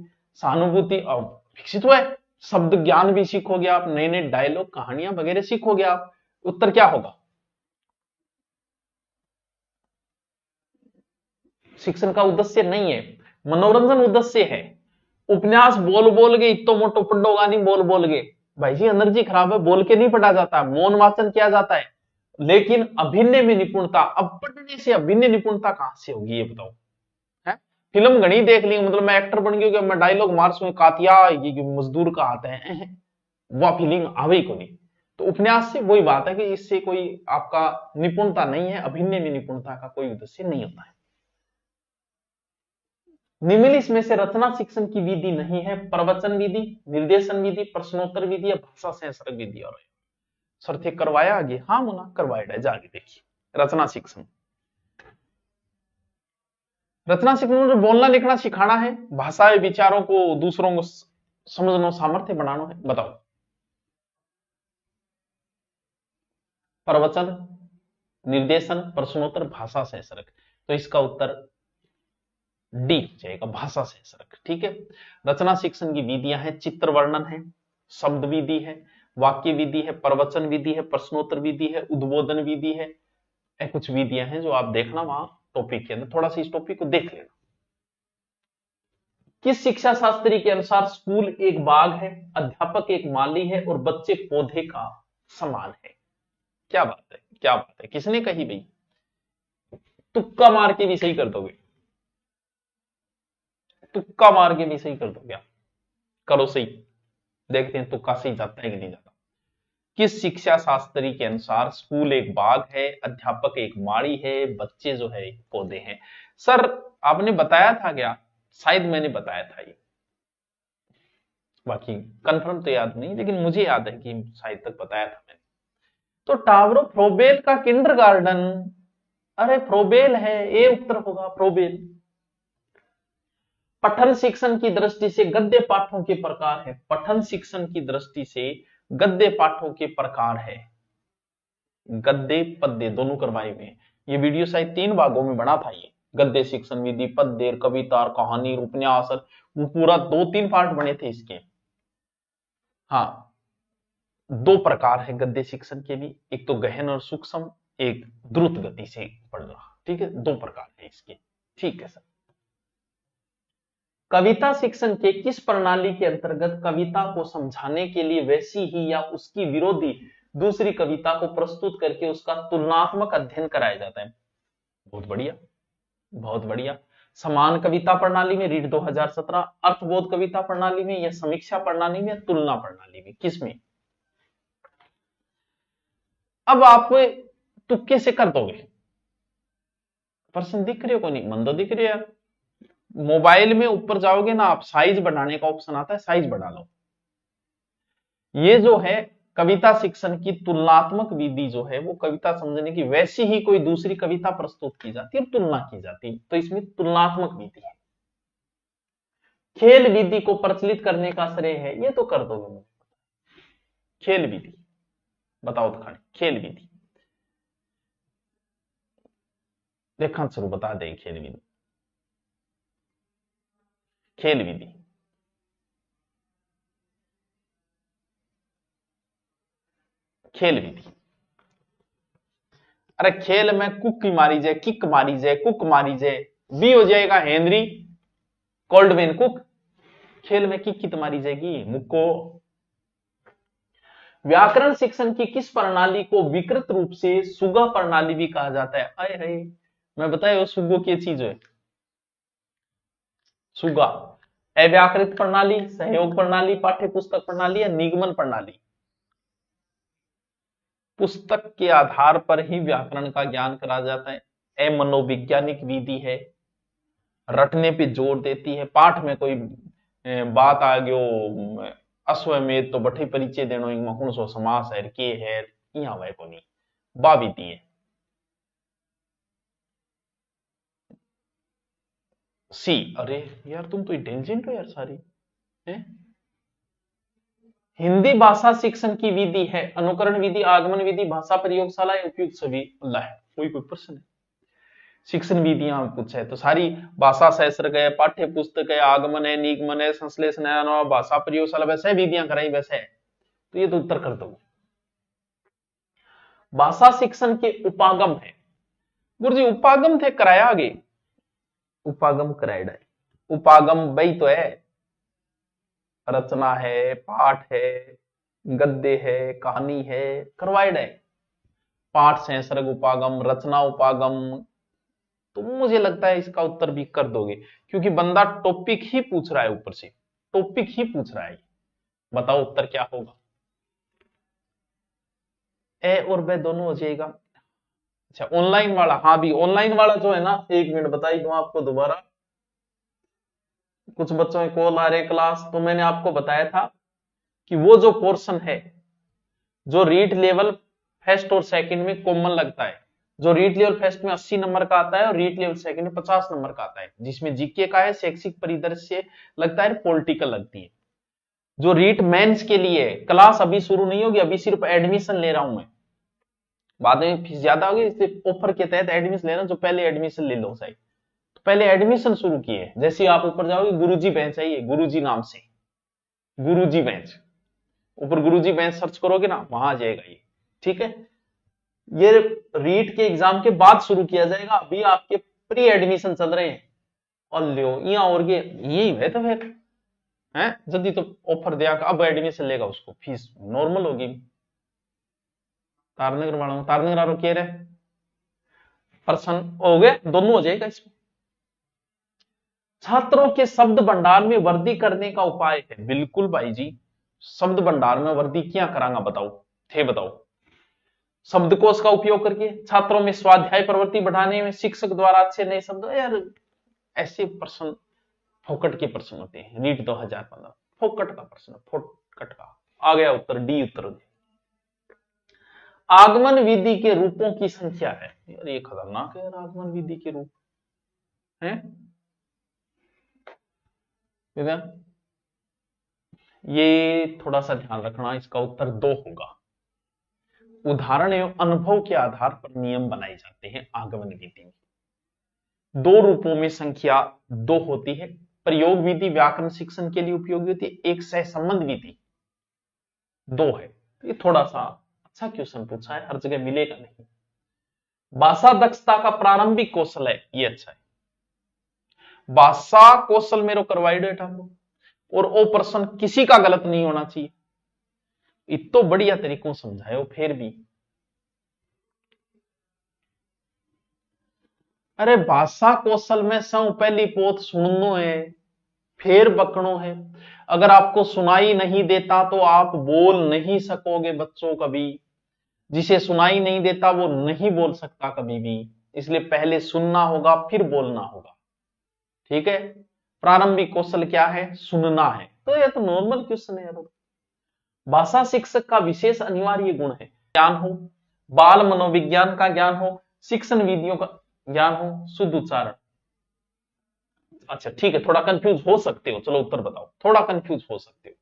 सहानुभूति और विकसित हुआ है, शब्द ज्ञान भी सीखोगे आप, नए नए डायलॉग कहानियां वगैरह सीखोगे आप। उत्तर क्या होगा? शिक्षण का उद्देश्य नहीं है, मनोरंजन उद्देश्य है। उपन्यास बोल बोल के इतो मोटो पढ़ोगा नहीं, बोल बोल के भाई जी एनर्जी खराब है, बोल के नहीं पढ़ा जाता, मौन वाचन किया जाता है। लेकिन अभिनय में निपुणता, अब पढ़ने से अभिनय निपुणता कहां से होगी ये बताओ? है फिल्म घनी देख ली, मतलब मैं एक्टर बन गया, मैं डायलॉग मार सू कातिया ये मजदूर का आता है, वह फीलिंग आवे को नहीं। तो उपन्यास से वही बात है कि इससे कोई आपका निपुणता नहीं है, अभिनय में निपुणता का कोई उद्देश्य नहीं होता है। निम्नलिखित में से रचना शिक्षण की विधि नहीं है। प्रवचन विधि, निर्देशन विधि, प्रश्नोत्तर विधि या भाषा संस्कृत विधि। और सर थे करवाया आगे, हाँ मुना करवाया जाके देखिए। रचना शिक्षण, रचना शिक्षण में बोलना लिखना सिखाना है, भाषा विचारों को दूसरों को समझना सामर्थ्य बनाना है। बताओ। प्रवचन, निर्देशन, प्रश्नोत्तर, भाषा संस्कृत। तो इसका उत्तर डी हो जाएगा, भाषा संस्कृत। ठीक है। रचना शिक्षण की विधियां हैं, चित्र वर्णन है, शब्द विधि है, वाक्य विधि है, प्रवचन विधि है, प्रश्नोत्तर विधि है, उद्बोधन विधि है। कुछ विधियां हैं जो आप देखना वहां टॉपिक के अंदर, थोड़ा सा इस टॉपिक को देख लेना। किस शिक्षा शास्त्री के अनुसार स्कूल एक बाग है, अध्यापक एक माली है और बच्चे पौधे का समान है? क्या बात है, क्या बात है, किसने कही भाई? तुक्का मार के भी सही कर दोगे, तुक्का मार के भी सही कर दोगे आप। करो सही, देखते हैं तुक्का सही जाता है कि नहीं जाता। किस शिक्षा शास्त्री के अनुसार स्कूल एक बाग है, अध्यापक एक माड़ी है, बच्चे जो है पौधे हैं? सर आपने बताया था क्या? शायद मैंने बताया था ये, बाकी कंफर्म तो याद नहीं, लेकिन मुझे याद है कि शायद तक बताया था मैंने। तो टावरो फ्रोबेल का किंडरगार्टन, अरे फ्रोबेल है, ये उत्तर होगा फ्रोबेल। पठन शिक्षण की दृष्टि से गद्य पाठों के प्रकार है, पठन शिक्षण की दृष्टि से गद्य पाठों के प्रकार है, गद्य पद्य दोनों करवाए हुए। ये वीडियो शायद 3 भागों में बना था, ये गद्य शिक्षण विधि, पद्य, कविता, कहानी, उपन्यास, वो पूरा 2-3 पार्ट बने थे इसके। हाँ, 2 प्रकार है गद्य शिक्षण के भी, एक तो गहन और सूक्ष्म, एक द्रुत गति से पढ़ना। ठीक है, 2 प्रकार है इसके। ठीक है सर। कविता शिक्षण के किस प्रणाली के अंतर्गत कविता को समझाने के लिए वैसी ही या उसकी विरोधी दूसरी कविता को प्रस्तुत करके उसका तुलनात्मक अध्ययन कराया जाता है? बहुत बढ़िया, बहुत बढ़िया। समान कविता प्रणाली में, रीड 2017, अर्थबोध कविता प्रणाली में, या समीक्षा प्रणाली में, या तुलना प्रणाली में, किसमें? अब आप तुक्के से कर दोगे। प्रश्न दिख रहे हो को नहीं? मन तो दिख रही है यार। मोबाइल में ऊपर जाओगे ना आप, साइज बढ़ाने का ऑप्शन आता है, साइज बढ़ा लो। ये जो है कविता शिक्षण की तुलनात्मक विधि जो है, वो कविता समझने की वैसी ही कोई दूसरी कविता प्रस्तुत की जाती है और तुलना की जाती है, तो इसमें तुलनात्मक विधि है। खेल विधि को प्रचलित करने का श्रेय है, ये तो कर दोगे मुझे। खेल विधि बताओ तो खाली, खेल विधि देखा शुरू बता दें। खेल विधि, खेल विधि खेल विधि। अरे खेल में कुक मारी जाए, किक मारी जाए, कुक मारी जाए, बी हो जाएगा हेनरी कोल्डवेन कुक। खेल में किक कित मारी जाएगी, मुक्को। व्याकरण शिक्षण की किस प्रणाली को विकृत रूप से सुगा प्रणाली भी कहा जाता है? आए है मैं बताया सुगो की चीज है, सुगा। अव्याकृत प्रणाली, सहयोग प्रणाली, पाठ्य पुस्तक प्रणाली या निगमन प्रणाली? पुस्तक के आधार पर ही व्याकरण का ज्ञान करा जाता है। मनोवैज्ञानिक विधि है, रटने पे जोर देती है। पाठ में कोई बात आ गयो अश्वमेध तो बठे परिचय देनो इनमें कौन सो समास है के है यहाँ वह को नहीं बा विधि है। सी। अरे यार तुम तो इंटेलिजेंट हो यार सारी है। हिंदी भाषा शिक्षण की विधि है अनुकरण विधि, आगमन विधि, भाषा प्रयोगशाला या उपयुक्त सभी? अल्लाह है कोई प्रश्न है? शिक्षण विधियां पूछे तो सारी भाषा शास्त्र है, पाठ्य पुस्तक है, आगमन है, निगमन है, संश्लेषण है, भाषा प्रयोगशाला, वैसे विधियां कराई वैसे है, तो ये तो उत्तर कर दो। भाषा शिक्षण के उपागम है गुरु जी, उपागम थे कराया आगे, उपागम कराया। उपागम वही तो है, रचना है, पाठ है, गद्य है, कहानी है, करवाइड है। पाठ संसर्ग उपागम, रचना उपागम, तो मुझे लगता है इसका उत्तर भी कर दोगे क्योंकि बंदा टॉपिक ही पूछ रहा है, ऊपर से टॉपिक ही पूछ रहा है। बताओ उत्तर क्या होगा? ए और बे दोनों हो जाएगा। अच्छा ऑनलाइन वाला, हाँ भी ऑनलाइन वाला जो है ना, एक मिनट बताई दूं आपको दोबारा, कुछ बच्चों में कॉल आ रहे क्लास, तो मैंने आपको बताया था कि वो जो पोर्शन है जो रीड लेवल फर्स्ट और सेकंड में कॉमन लगता है, जो रीड लेवल फर्स्ट में 80 नंबर का आता है और रीड लेवल सेकंड में 50 नंबर का आता है, जिसमें जीके का है, शैक्षिक परिदृश्य लगता है, पॉलिटिकल लगती है। जो रीट मेंस के लिए क्लास अभी शुरू नहीं होगी, अभी सिर्फ एडमिशन ले रहा हूं मैं, बाद में फीस ज्यादा होगी इसलिए ऑफर के तहत एडमिशन ले रहा हूं, जो पहले एडमिशन ले लो सही। तो पहले एडमिशन शुरू किए, जैसे ही आप ऊपर जाओगे गुरुजी बेंच है, ये गुरुजी नाम से गुरुजी बेंच, ऊपर गुरुजी बेंच सर्च करोगे ना वहां आ जाएगा ये, ठीक है। ये रीट के एग्जाम के बाद शुरू किया जाएगा, अभी आपके प्री एडमिशन चल रहे हैं। और लियो यहाँ और यही है तो फिर है जल्दी तो ऑफर दिया, अब एडमिशन लेगा उसको फीस नॉर्मल होगी। तारनगर वाला तारनगर आरो कह रहे पर्सन हो गए, दोनों हो जाएगा इसमें। छात्रों के शब्द भंडार में वृद्धि करने का उपाय है? बिल्कुल भाई जी, शब्द भंडार में वृद्धि क्या करांगा बताओ, थे बताओ। शब्दकोश का उपयोग करके, छात्रों में स्वाध्याय प्रवृत्ति बढ़ाने में, शिक्षक द्वारा अच्छे नए शब्द, यार ऐसे प्रश्न फोकट के प्रश्न होते हैं। नीट 2015 फोकट का प्रश्न, फोकट का आ गया उत्तर, डी उत्तर। आगमन विधि के रूपों की संख्या है, यार ये खतरनाक है यार, आगमन विधि के रूप है ये थोड़ा सा ध्यान रखना, इसका उत्तर 2 होगा। उदाहरण एवं अनुभव के आधार पर नियम बनाए जाते हैं आगमन विधि में। 2 रूपों में संख्या 2 होती है। प्रयोग विधि व्याकरण शिक्षण के लिए उपयोगी होती है, एक सहसंबंध विधि 2 है। ये थोड़ा सा अच्छा क्वेश्चन पूछा है, हर जगह मिलेगा नहीं। भाषा दक्षता का प्रारंभिक कौशल है, ये अच्छा है। भाषा कौशल मेरो करवाई डेटा और ओ प्रश्न किसी का गलत नहीं होना चाहिए, इतो बढ़िया तरीकों समझाए फिर भी। अरे भाषा कौशल में सौ पहली पोथ सुननो है, फिर बकनो है। अगर आपको सुनाई नहीं देता तो आप बोल नहीं सकोगे बच्चों कभी, जिसे सुनाई नहीं देता वो नहीं बोल सकता कभी भी, इसलिए पहले सुनना होगा फिर बोलना होगा, ठीक है। प्रारंभिक कौशल क्या है? सुनना है, तो ये तो नॉर्मल क्वेश्चन है यार। भाषा शिक्षक का विशेष अनिवार्य गुण है ज्ञान हो, बाल मनोविज्ञान का ज्ञान हो, शिक्षण विधियों का ज्ञान हो, शुद्ध उच्चारण। अच्छा ठीक है, थोड़ा कंफ्यूज हो सकते हो, चलो उत्तर बताओ, थोड़ा कंफ्यूज हो सकते हो।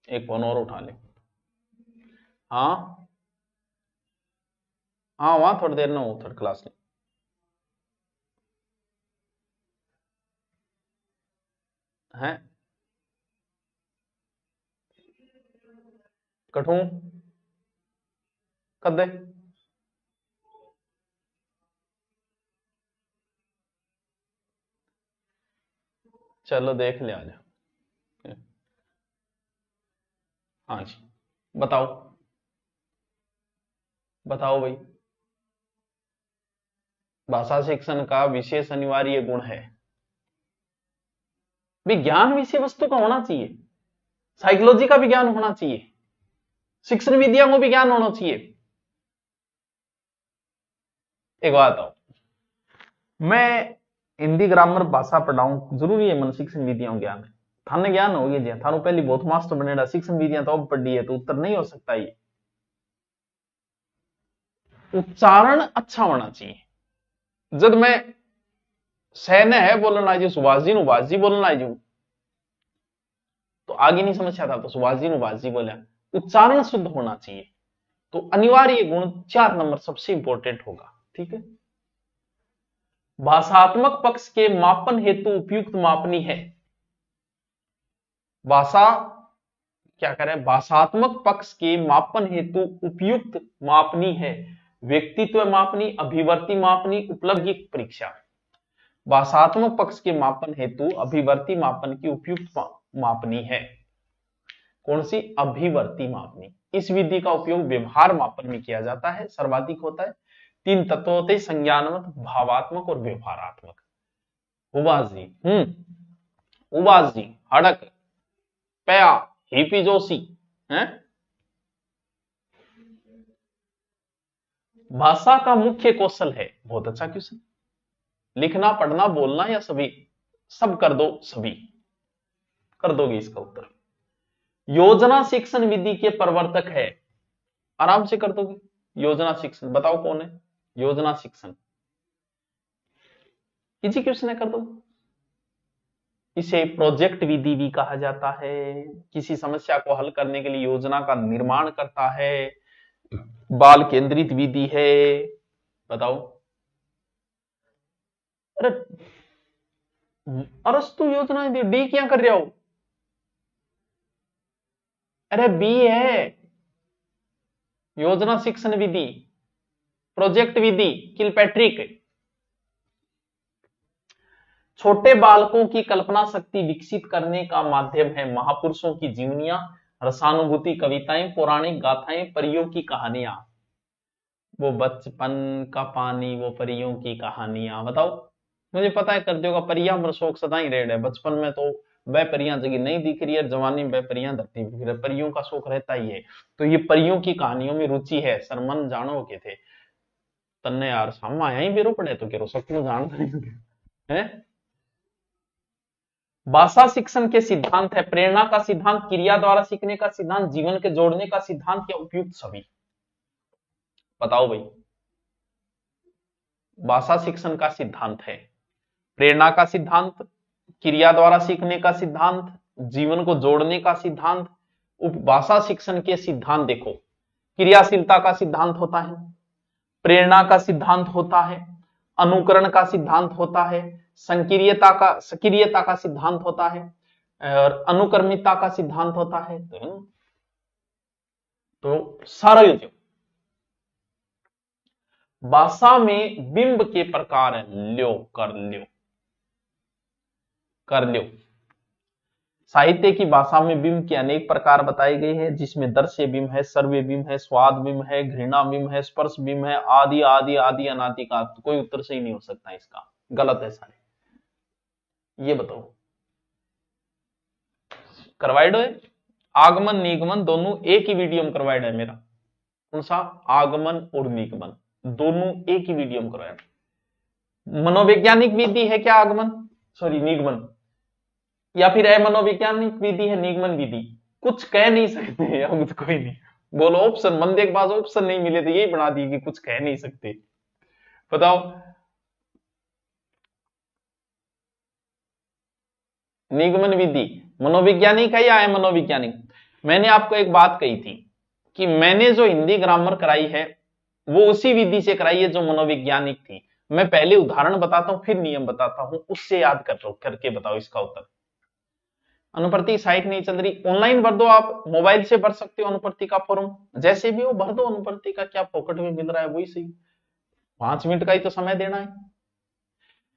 एक फोन और उठा ले। हाँ हाँ वहां थोड़ी देर ना हो, थर्ड क्लास में है। कठू कदे चलो देख ले आज। हाँ जी बताओ, बताओ भाई। भाषा शिक्षण का विशेष अनिवार्य गुण है, विज्ञान विषय वस्तु का होना चाहिए, साइकोलॉजी का भी ज्ञान होना चाहिए, शिक्षण विद्या को भी ज्ञान होना चाहिए। एक बात आओ, मैं हिंदी ग्रामर भाषा पढ़ाऊं जरूरी है, मन शिक्षण विद्या ज्ञान है। थाने ज्ञान हो गया थानू पहली बहुत मास्टर बनेगा, शिक्षण विद्या तो अब पढ़ी है तो उत्तर नहीं हो सकता। ये उच्चारण अच्छा होना चाहिए। जब मैं सैन्य है बोलना आज सुभाष जी नुभाष जी बोलना आज तो आगे नहीं समझ आता, तो सुभाष जी नुभाष जी बोला। उच्चारण शुद्ध होना चाहिए, तो अनिवार्य गुण 4 नंबर सबसे इंपॉर्टेंट होगा। ठीक है, भाषात्मक पक्ष के मापन हेतु उपयुक्त मापनी है। भाषा क्या करें, भाषात्मक पक्ष के मापन हेतु उपयुक्त मापनी है। व्यक्तित्व मापनी, अभिवर्ती मापनी, उपलब्धि परीक्षा। भाषात्मक पक्ष के मापन हेतु अभिवर्ती मापन की उपयुक्त मापनी है। कौन सी? अभिवर्ती मापनी। इस विधि का उपयोग व्यवहार मापन में किया जाता है, सर्वाधिक होता है। 3 तत्व होते हैं, संज्ञानात्मक, भावात्मक और व्यवहारात्मक। उबास जी उबास जी हड़क पया हिपी जोशी हैं। भाषा का मुख्य कौशल है, बहुत अच्छा क्वेश्चन। लिखना, पढ़ना, बोलना या सभी? सब कर दो, सभी कर दोगे इसका उत्तर। योजना शिक्षण विधि के प्रवर्तक है, आराम से कर दोगे। योजना शिक्षण बताओ कौन है? योजना शिक्षण इजी क्वेश्चन है, कर दो। इसे प्रोजेक्ट विधि भी कहा जाता है। किसी समस्या को हल करने के लिए योजना का निर्माण करता है। बाल केंद्रित विधि है। बताओ। अरे अरस्तु योजना डी क्या कर रहे हो? अरे बी है योजना शिक्षण विधि, प्रोजेक्ट विधि किलपैट्रिक। छोटे बालकों की कल्पना शक्ति विकसित करने का माध्यम है महापुरुषों की जीवनियां, रसानुभूति कविताएं, पौराणिक गाथाएं, परियों की कहानियां। वो बचपन का पानी, वो परियों की कहानियां। बताओ, मुझे पता है कर दोगा। परियां मेरा शौक सदा ही रेड है, बचपन में तो वह परियां जगह नहीं दिख रही है, जवानी में वह परियां धरती दिख रही है, परियों का शौक रहता ही है। तो ये परियों की कहानियों में रुचि है। सरमन जानो के थे तन्ने यार सामा आया ही बेरो पड़े तो केरो सब कुछ जानते हैं। भाषा शिक्षण के सिद्धांत है, प्रेरणा का सिद्धांत, क्रिया द्वारा सीखने का सिद्धांत, जीवन के जोड़ने का सिद्धांत या उपयुक्त सभी? बताओ भाई। भाषा शिक्षण का सिद्धांत है प्रेरणा का सिद्धांत, क्रिया द्वारा सीखने का सिद्धांत, जीवन को जोड़ने का सिद्धांत। भाषा शिक्षण के सिद्धांत देखो, क्रियाशीलता का सिद्धांत होता है, प्रेरणा का सिद्धांत होता है, अनुकरण का सिद्धांत होता है, सक्रियता का सिद्धांत होता है और अनुकर्मिता का सिद्धांत होता है। तो सारा युद्ध भाषा में बिंब के प्रकार ल्यो कर ल्यो कर ल्यो। साहित्य की भाषा में बिंब के अनेक प्रकार बताए गए हैं, जिसमें दृश्य बिंब है, श्रव्य बिंब है, स्वाद बिंब है, घृणा बिंब है, स्पर्श बिंब है, आदि आदि आदि अनादि का। तो कोई उत्तर सही नहीं हो सकता, इसका गलत है सारे। ये बताओ करवाइड है। आगमन निगमन दोनों एक ही वीडियो में करवाइड है मेरा। कौन सा? आगमन और निगमन दोनों एक ही वीडियो में करवाइड। मनोवैज्ञानिक विधि है क्या आगमन, सॉरी निगमन, या फिर मनोवैज्ञानिक विधि है निगमन विधि? कुछ कह नहीं सकते अब तो कोई नहीं। बोलो ऑप्शन, मंदे के पास ऑप्शन नहीं मिले तो यही बना दी कि कुछ कह नहीं सकते। बताओ। निगमन विधि मनोवैज्ञानिक है या है मनोवैज्ञानिक? मैंने आपको एक बात कही थी कि मैंने जो हिंदी ग्रामर कराई है वो उसी विधि से कराइए जो मनोवैज्ञानिक थी। मैं पहले उदाहरण बताता हूं फिर नियम बताता हूं, उससे याद करके बताओ इसका उत्तर। अनुप्रति साइट नहीं चल रही, ऑनलाइन भर दो, आप मोबाइल से भर सकते हो अनुप्रति का फॉर्म, जैसे भी हो भर दो अनुप्रति का, क्या पॉकेट में मिल रहा है वही सही, 5 मिनट का ही तो समय देना है।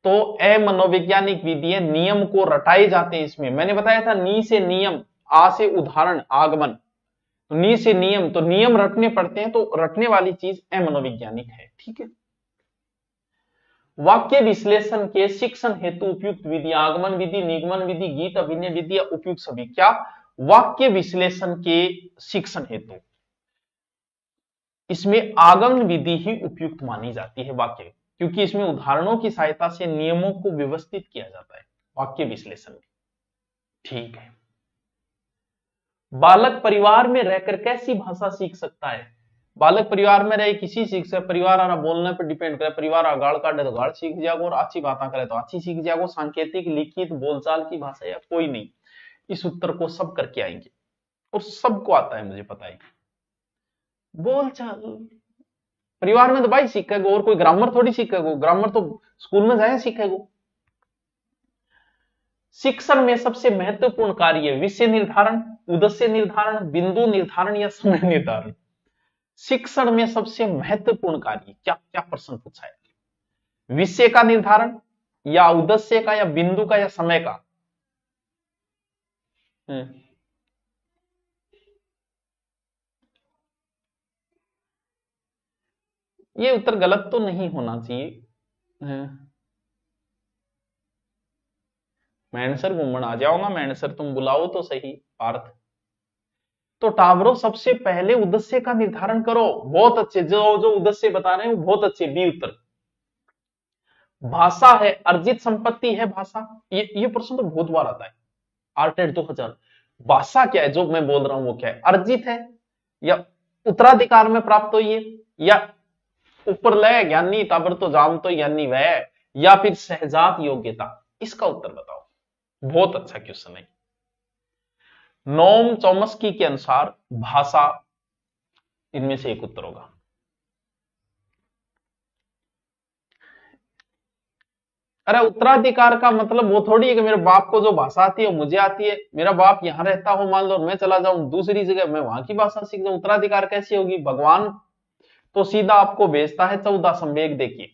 तो मनोवैज्ञानिक विधि है, नियम को रटाए जाते हैं इसमें। मैंने बताया था नी से नियम, आ से उदाहरण आगमन, तो नी से नियम, तो नियम रटने पड़ते हैं, तो रटने वाली चीज मनोवैज्ञानिक है। ठीक है। वाक्य विश्लेषण के शिक्षण हेतु उपयुक्त विधि, आगमन विधि, निगमन विधि, गीत अभिनय विधि या उपयुक्त सभी। क्या? वाक्य विश्लेषण के शिक्षण हेतु इसमें आगमन विधि ही उपयुक्त मानी जाती है वाक्य, क्योंकि इसमें उदाहरणों की सहायता से नियमों को व्यवस्थित किया जाता है वाक्य विश्लेषण में। ठीक है। बालक परिवार में रहकर कैसी भाषा सीख सकता है? बालक परिवार में रहे किसी सीख सकता, परिवार आना बोलने पर डिपेंड करे, परिवार गाड़ काटे तो गाड़ सीख जाएगा, और अच्छी बातें करे तो अच्छी सीख जाएगा। सांकेतिक, लिखित, बोलचाल की भाषा या कोई नहीं, इस उत्तर को सब करके आएंगे और सबको आता है, मुझे पता है। बोलचाल परिवार में तो भाई सीखेगा, और कोई ग्रामर थोड़ी सीखेगा, ग्रामर तो स्कूल में जाए सीखेगा। शिक्षण में सबसे महत्वपूर्ण कार्य विषय निर्धारण, उद्देश्य निर्धारण, बिंदु निर्धारण या समय निर्धारण। शिक्षण में सबसे महत्वपूर्ण कार्य क्या क्या प्रश्न पूछा है? विषय का निर्धारण या उद्देश्य का या बिंदु का या समय का? ये उत्तर गलत तो नहीं होना चाहिए। मैनसर घूमन आ जाऊंगा, मैनसर तुम बुलाओ तो सही पार्थ। तो टावरों सबसे पहले उद्देश्य का निर्धारण करो। बहुत अच्छे, जो जो उद्देश्य बता रहे हैं वो बहुत अच्छे, बी उत्तर। भाषा है, अर्जित संपत्ति है भाषा, ये प्रश्न तो बहुत बार आता है आरटेट 2000। भाषा क्या है जो मैं बोल रहा हूं, वो क्या है? अर्जित है या उत्तराधिकार में प्राप्त हुई है, या ऊपर लय ज्ञानी टावर तो जाम तो ज्ञानी वह, या फिर सहजात योग्यता? इसका उत्तर बताओ। बहुत अच्छा क्वेश्चन है। नोम चॉम्स्की के अनुसार भाषा इनमें से एक उत्तर होगा। अरे उत्तराधिकार का मतलब वो थोड़ी है कि मेरे बाप को जो भाषा आती है वो मुझे आती है। मेरा बाप यहां रहता हो मान लो, मैं चला जाऊं दूसरी जगह, मैं वहां की भाषा सीख जाऊं, उत्तराधिकार कैसी होगी? भगवान तो सीधा आपको भेजता है 14 संवेग देखिए,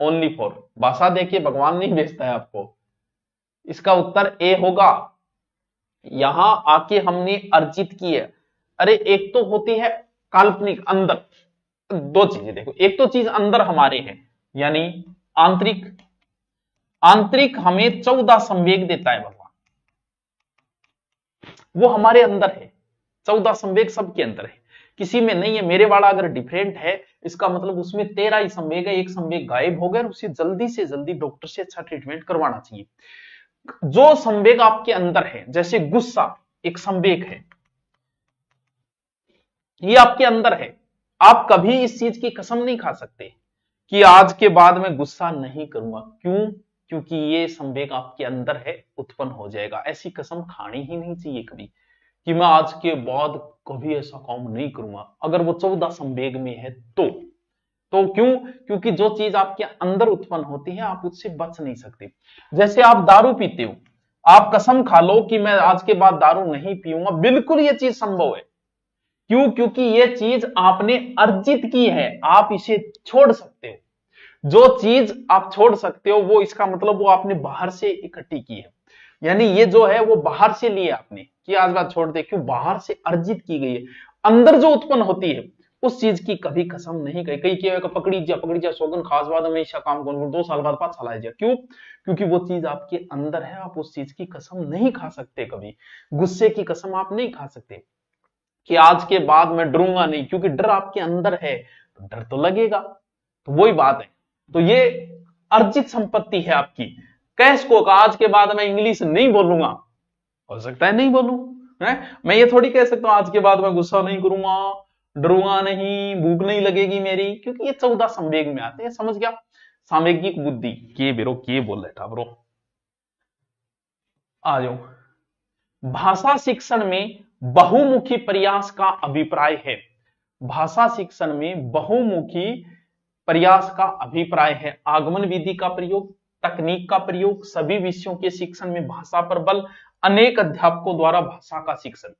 ओनली फॉर भाषा देखिए, भगवान नहीं भेजता है आपको। इसका उत्तर ए होगा। यहां आके हमने अर्जित की है। अरे एक तो होती है काल्पनिक अंदर, दो चीजें देखो, एक तो चीज अंदर हमारे है यानी आंतरिक, आंतरिक हमें 14 संवेग देता है भगवान, वो हमारे अंदर है। 14 संवेग सबके अंदर है, किसी में नहीं है। मेरे वाला अगर डिफरेंट है इसका मतलब उसमें 13 ही संवेग है, एक संवेग गायब हो गया, उसे जल्दी से जल्दी डॉक्टर से अच्छा ट्रीटमेंट करवाना चाहिए। जो संवेग आपके अंदर है, जैसे गुस्सा एक संवेग है, ये आपके अंदर है। आप कभी इस चीज की कसम नहीं खा सकते कि आज के बाद मैं गुस्सा नहीं करूंगा। क्यों? क्योंकि ये संवेग आपके अंदर है, उत्पन्न हो जाएगा। ऐसी कसम खानी ही नहीं चाहिए कभी कि मैं आज के बाद कभी ऐसा काम नहीं करूंगा, अगर वो 14 संवेग में है तो क्यों? क्योंकि जो चीज आपके अंदर उत्पन्न होती है आप उससे बच नहीं सकते। जैसे आप दारू पीते हो, आप कसम खा लो कि मैं आज के बाद दारू नहीं पीऊंगा, बिल्कुल ये चीज संभव है। क्यों? क्योंकि ये चीज आपने अर्जित की है, आप इसे छोड़ सकते हो। जो चीज आप छोड़ सकते हो वो, इसका मतलब वो आपने बाहर से इकट्ठी की है, यानी ये जो है वो बाहर से लिए आपने कि आज बात छोड़ दे, क्यों? बाहर से अर्जित की गई है। अंदर जो उत्पन्न होती है उस चीज की कभी कसम नहीं कही। कई क्या पकड़ी जा सोगन खास बाद में ऐसा काम कौन 2 साल बाद 5 साल आ जाए। क्यों? क्योंकि वो चीज आपके अंदर है, आप उस चीज की कसम नहीं खा सकते। कभी गुस्से की कसम आप नहीं खा सकते कि आज के बाद मैं डरूंगा नहीं, क्योंकि डर आपके अंदर है, तो डर तो लगेगा। तो वही बात है। तो ये अर्जित संपत्ति है आपकी। कैश को कहा आज के बाद मैं इंग्लिश नहीं बोलूंगा, हो सकता है नहीं बोलूं है? मैं ये थोड़ी कह सकता हूं आज के बाद मैं गुस्सा नहीं करूंगा, डरूंगा नहीं, भूख नहीं लगेगी मेरी, क्योंकि ये 14 संवेग में आते हैं। समझ गया? सामयिक बुद्धि के बेरो के बोल रहे था ब्रो। आ जाओ। भाषा शिक्षण में बहुमुखी प्रयास का अभिप्राय है। भाषा शिक्षण में बहुमुखी प्रयास का अभिप्राय है। आगमन विधि का प्रयोग, तकनीक का प्रयोग, सभी विषयों के शिक्षण में भाषा पर बल, अनेक अध्यापकों द्वारा भाषा का शिक्षण।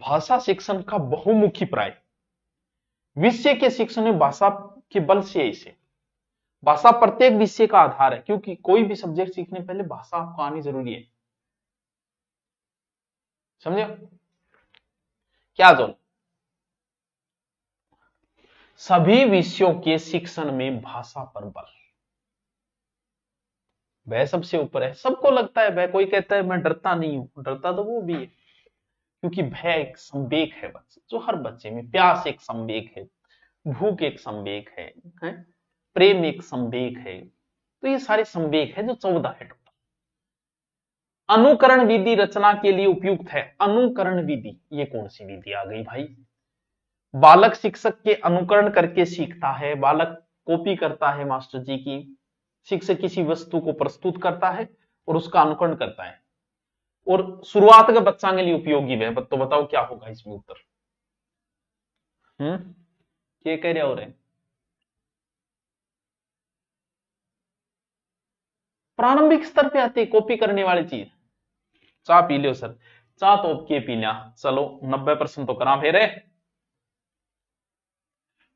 भाषा शिक्षण का बहुमुखी प्राय, विषय के शिक्षण में भाषा के बल से इसे, भाषा प्रत्येक विषय का आधार है, क्योंकि कोई भी सब्जेक्ट सीखने पहले भाषा आपको आनी जरूरी है। समझे क्या जोन? सभी विषयों के शिक्षण में भाषा पर बल, वह सबसे ऊपर है। सबको लगता है, वह कोई कहता है मैं डरता नहीं हूं, डरता तो वो भी है, क्योंकि भय एक संवेग है बच्चे, जो हर बच्चे में, प्यास एक संवेग है, भूख एक संवेग है, प्रेम एक संवेग है, तो ये सारे संवेग है जो 14 है टोटल। अनुकरण विधि रचना के लिए उपयुक्त है। अनुकरण विधि, ये कौन सी विधि आ गई भाई? बालक शिक्षक के अनुकरण करके सीखता है, बालक कॉपी करता है मास्टर जी की, शिक्षक किसी वस्तु को प्रस्तुत करता है और उसका अनुकरण करता है, और शुरुआत के बच्चा के लिए उपयोगी है। तो बताओ क्या होगा इसमें उत्तर? क्या कह रहे हो रे? प्रारंभिक स्तर पे आती है कॉपी करने वाली चीज। चाह पी लियो सर, चाह तो के पी लिया, चलो 90% तो करा फेरे।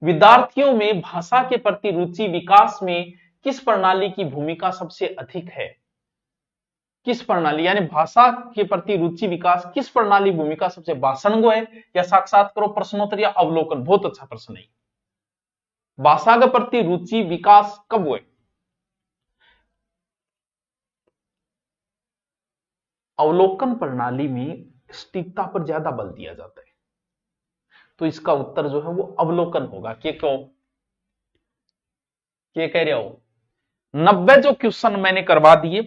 विद्यार्थियों में भाषा के प्रति रुचि विकास में किस प्रणाली की भूमिका सबसे अधिक है? किस प्रणाली, यानी भाषा के प्रति रुचि विकास किस प्रणाली भूमिका सबसे, भाषण गो है या साक्षात्कार, प्रश्नोत्तर या अवलोकन? बहुत अच्छा प्रश्न है। भाषा के प्रति रुचि विकास कब हुए? अवलोकन प्रणाली में सटीकता पर ज्यादा बल दिया जाता है, तो इसका उत्तर जो है वो अवलोकन होगा। क्या कह रहे हो? 90 जो क्वेश्चन मैंने करवा दिए,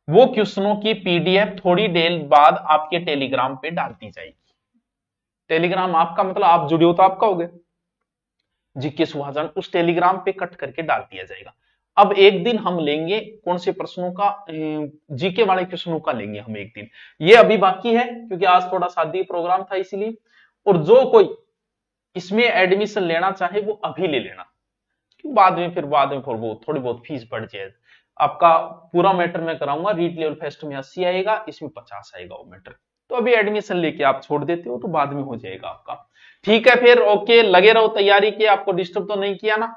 वो क्वेश्चनों की पीडीएफ थोड़ी देर बाद आपके टेलीग्राम पे डाल दी जाएगी। टेलीग्राम आपका मतलब आप जुड़े हो तो आपका हो गया, जीके सुहाजन, उस टेलीग्राम पे कट करके डाल दिया जाएगा। अब एक दिन हम लेंगे कौन से प्रश्नों का, जीके वाले क्वेश्चनों का लेंगे हम एक दिन, ये अभी बाकी है क्योंकि आज थोड़ा शादी प्रोग्राम था इसीलिए। और जो कोई इसमें एडमिशन लेना चाहे वो अभी ले लेना, बाद में फिर वो थोड़ी बहुत फीस बढ़ जाए। आपका पूरा मैटर मैं कराऊंगा, रीट लेवल फेस्ट में 80 आएगा, इसमें 50 आएगा वो मैटर, तो अभी एडमिशन लेके आप छोड़ देते हो तो बाद में हो जाएगा आपका। ठीक है फिर, ओके, लगे रहो तैयारी के, आपको डिस्टर्ब तो नहीं किया ना?